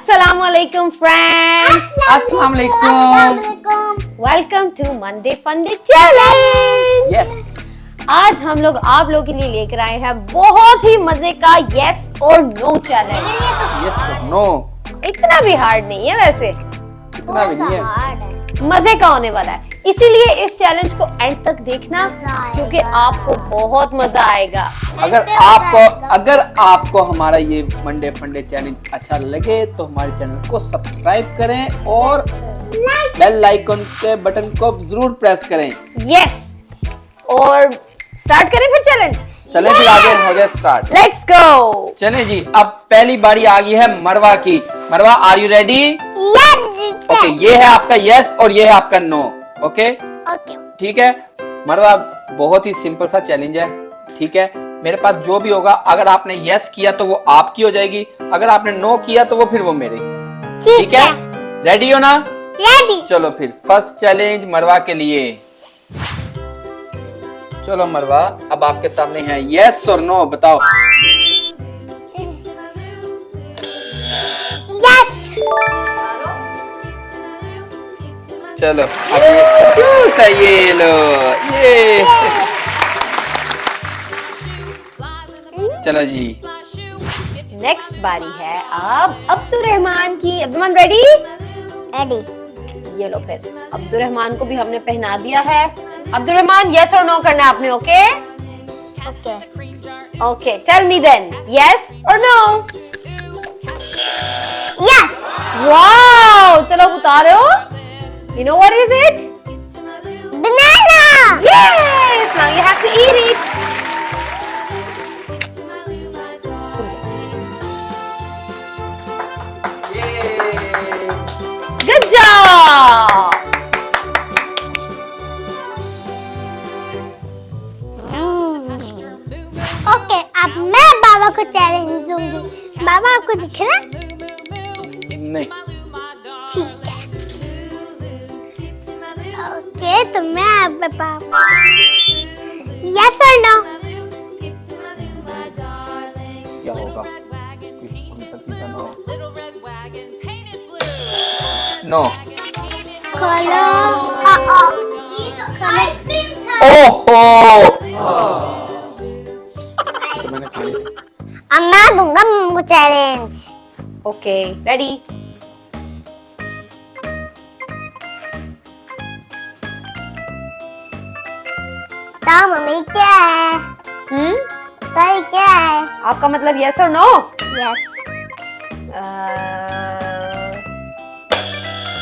अस्सलाम वालेकुम फ्रेंड्स, अस्सलाम वालेकुम। वेलकम टू मंडे फंडे चैलेंज। यस, आज हम लोग आप लोगों के लिए लेकर आए हैं बहुत ही मजे का यस और नो चैलेंज। यस नो, इतना भी हार्ड नहीं है वैसे, इतना भी नहीं है। मजे का होने वाला है, इसीलिए इस चैलेंज को एंड तक देखना क्योंकि आपको बहुत मजा आएगा। अगर आपको हमारा ये मंडे फंडे चैलेंज अच्छा लगे तो हमारे चैनल को सब्सक्राइब करें और बेल आइकन के बटन को जरूर प्रेस करें। यस, और स्टार्ट करें फिर चैलेंज। चले फिर आगे हो जाए स्टार्ट। Let's go. चले जी, अब पहली बारी आ गई है मरवा की। मरवा, आर यू रेडी? ओके, ये है आपका यस और ये है आपका नो। ओके, ठीक है मरवा, बहुत ही सिंपल सा चैलेंज है। ठीक है, मेरे पास जो भी होगा, अगर आपने यस किया तो वो आपकी हो जाएगी, अगर आपने नो किया तो वो फिर वो मेरी। ठीक है, रेडी हो ना? रेडी। चलो फिर फर्स्ट चैलेंज मरवा के लिए। चलो मरवा, अब आपके सामने है यस और नो, बताओ। चलो अब ये जूस है, ये लो ये। चलो जी, नेक्स्ट बारी है अब अब्दुर्रहमान की। Abdurrahman ready? रेडी। ये लो, फिर अब्दुर्रहमान को भी हमने पहना दिया है। अब्दुर्रहमान यस और नो करना है आपने। Okay okay. Okay, tell me then, yes और नो? यस। वाओ, चलो उतारो। You know what is it? Banana. Yes, now you have to eat it. Good job. Okay, अब मैं बाबा को चैलेंज दूंगी। बाबा आपको दिख रहा है? नहीं। ठीक है। ओके, तो मैं अब पापा यस और नो? क्या होगा? नो। खोलो। ये तो आइसक्रीम था। ओहो, तो मैंने खानी थी। अब मैं दूंगा मम्मू चैलेंज। Okay, ready? तो मम्मी क्या है? तो ये क्या है? आपका मतलब यस और नो? यस।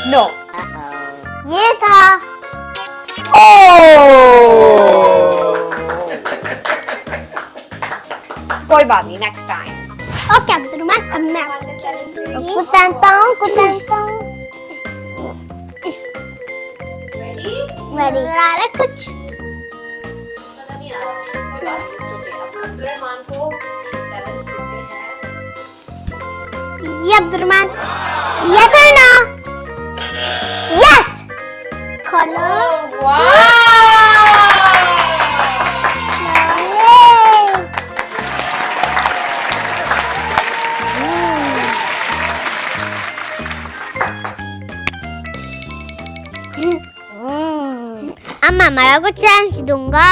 नो। ये था। कोई बात नहीं, नेक्स्ट टाइम। ओके अब्दुर्रहमान, अब मैं आपको चैलेंज दूंगी। कुटाता हूँ। रेडी? आ रहा है कुछ? ये अब्दुर्रहमान यस और नो? यस। खोलो। अब मैं हमारा को चैलेंज दूंगा।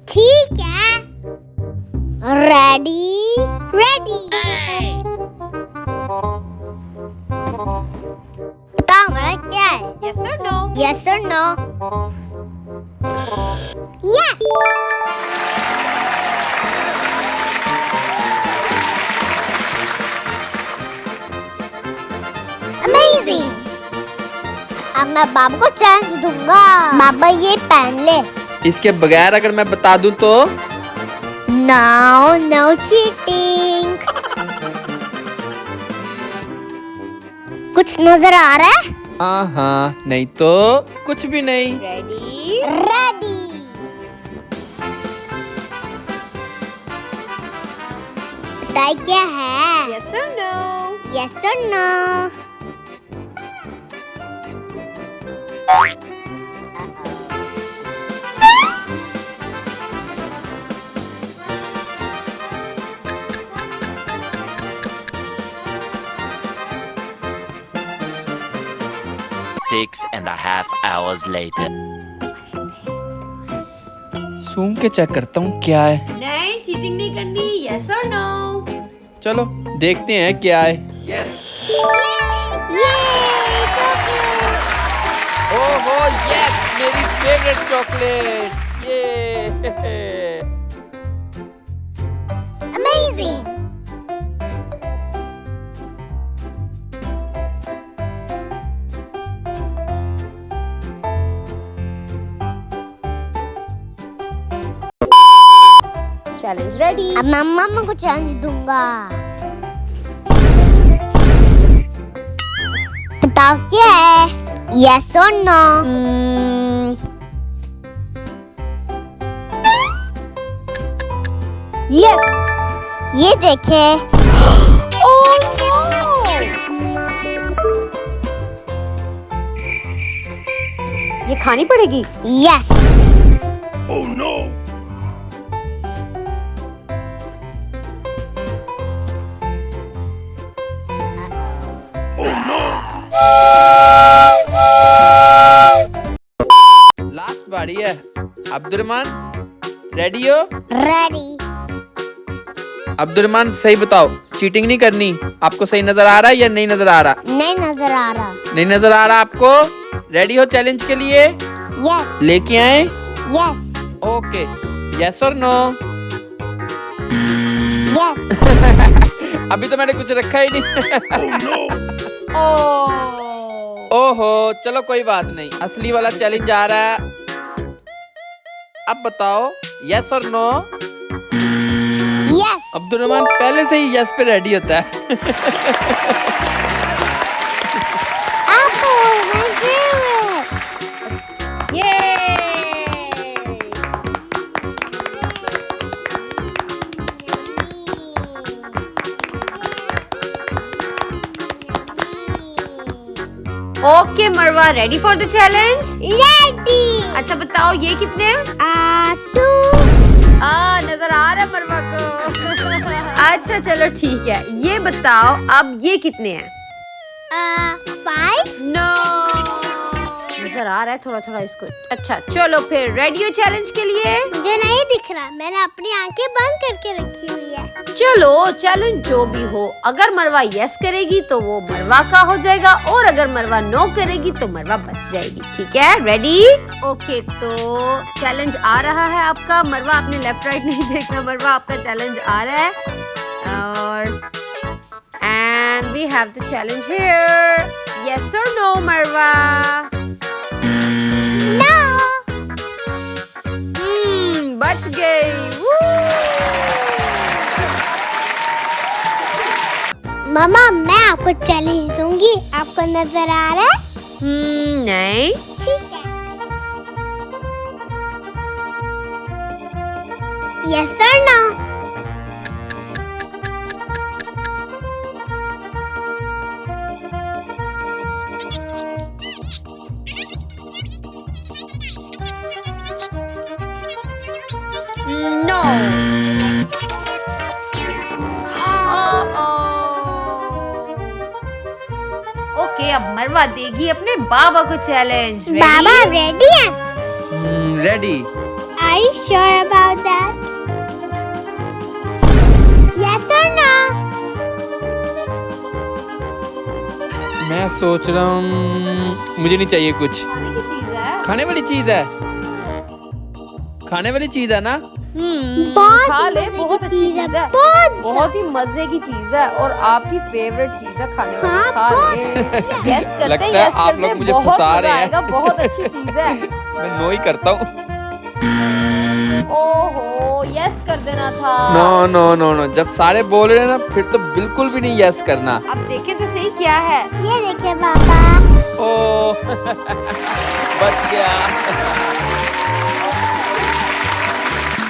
ठीक है, रेडी? रेडी। बताओ हमारा क्या है? यस और नो? यस और नो? यस। अमेजिंग। अब मैं बाबा को चैलेंज दूंगा। बाबा ये पहन ले। इसके बगैर अगर मैं बता दूं तो? No cheating. कुछ नजर आ रहा है? हाँ, नहीं तो कुछ भी नहीं। रेडी? रेडी। बताइए क्या है? यस और नो? यस और नो? 6.5 hours later. सूंघ के चेक करता हूँ क्या है। नहीं, चीटिंग नहीं करनी। यस और नो? चलो देखते हैं क्या है। यस। ओहो यस, मेरी फेवरेट चॉकलेट। ये Amazing. Challenge ready. अब मैं मम्मा को चैलेंज दूंगा। बताओ क्या है? यस और नो? यस। ये देखे। Oh no! ये खानी पड़ेगी। यस। लास्ट बारी है। अब्दुर्रहमान रेडी हो? रेडी। अब्दुर्रहमान सही बताओ, चीटिंग नहीं करनी। आपको सही नजर आ रहा है या नहीं नजर आ रहा? नहीं नजर आ रहा। नहीं नजर आ रहा आपको? रेडी हो चैलेंज के लिए? यस। लेके आए? यस। ओके, यस और नो? यस। अभी तो मैंने कुछ रखा ही नहीं। ओहो, चलो कोई बात नहीं। असली वाला चैलेंज आ रहा है। अब बताओ यस और नो? यस। अब्दुर्रहमान पहले से ही यस पे रेडी होता है। Apple, my favorite. ये ओके मरवा, ready for the challenge? Ready. अच्छा बताओ ये कितने हैं? 2। नजर आ रहा है मरवा को। अच्छा चलो ठीक है, ये बताओ अब ये कितने हैं? 5। नो, नजर आ रहा है थोड़ा थोड़ा इसको। अच्छा चलो फिर रेडी हो चैलेंज के लिए? मुझे नहीं दिख रहा, मैंने अपनी आंखें बंद करके रखी हुई है। चलो चैलेंज जो भी हो, अगर मरवा यस करेगी तो वो मरवा का हो जाएगा, और अगर मरवा नो करेगी तो मरवा बच जाएगी। ठीक है, रेडी? ओके, तो चैलेंज आ रहा है आपका। मरवा आपने लेफ्ट राइट नहीं देखना, मरवा आपका चैलेंज आ रहा है। और and we have the challenge here. Yes और नो मरवा? नो। बच गई। मामा मैं आपको चैलेंज दूंगी, आपको नजर आ रहा है? नहीं। ठीक है। यस और नो? नो। ओके, अब मरवा देगी अपने बाबा को चैलेंज। बाबा रेडी है? Ready. Are you sure about that? Yes or no? मैं सोच रहा हूँ, मुझे नहीं चाहिए कुछ। खाने की चीज है। खाने वाली चीज है? खाने वाली चीज है ना? बहुत खा ले, मजे बहुत की अच्छी चीज है। बहुत ही मजे की चीज है और आपकी फेवरेट चीज है खाने वाली। हाँ, खा बहुत ले। यस करते लगता हैं, है यस आप करते लोग हैं, मुझे बहुत फंसा मजा रहे हैं। आएगा, बहुत अच्छी चीज है। मैं नो ही करता हूँ। ओहो, यस कर देना था। नो नो नो नो, जब सारे बोल रहे हैं ना फिर तो बिल्कुल भी नहीं यस करना। अब देखे तो सही क्या है। ये देखिए बाबा। ओ बच गया।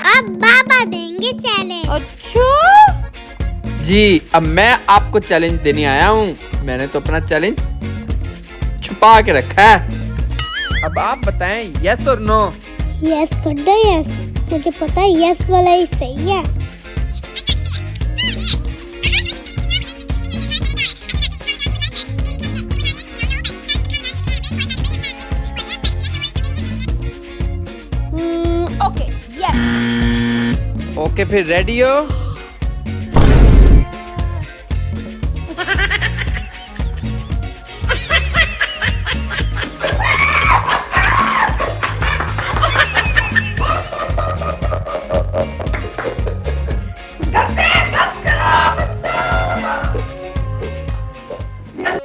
अब बाबा देंगे चैलेंज। अच्छा जी, अब मैं आपको चैलेंज देने आया हूँ। मैंने तो अपना चैलेंज छुपा के रखा है। अब आप बताएं यस और नो? यस कर दो। यस, मुझे पता है यस वाला ही सही है। ओके फिर रेडी हो?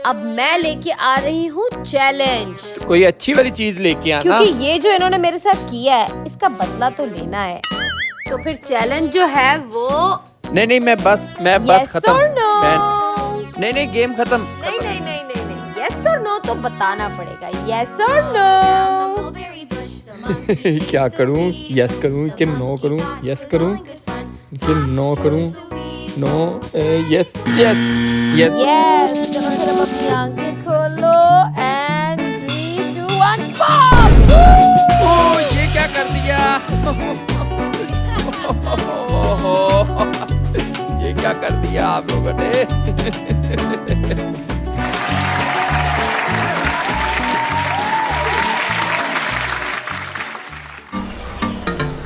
अब मैं लेके आ रही हूँ चैलेंज, कोई अच्छी वाली चीज लेके आना। क्योंकि ये जो इन्होंने मेरे साथ किया है इसका बदला तो लेना है। तो फिर चैलेंज जो है वो नहीं मैं बस yes खत्म। or no? नहीं गेम खत्म। नहीं यस और नो तो बताना पड़ेगा। यस और नो। क्या करूं? यस करूं कि नो करूं? यस करूं कि नो करूं? No yes yes yes. Yes. चलो फिर अब अपनी आंखें खोलो एंड 3, 2, 1 पॉप। ओ ये क्या कर दिया? ये क्या कर दिया आप लोगों ने?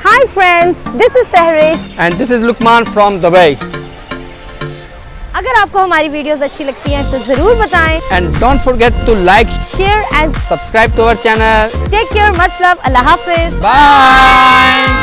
Hi friends, this is Sehrish. And this is Lukman from Dubai. अगर आपको हमारी वीडियोस अच्छी लगती हैं तो जरूर बताएं। And don't forget to like, Share and subscribe to our channel. take care. Much love. Allah Hafiz. Bye.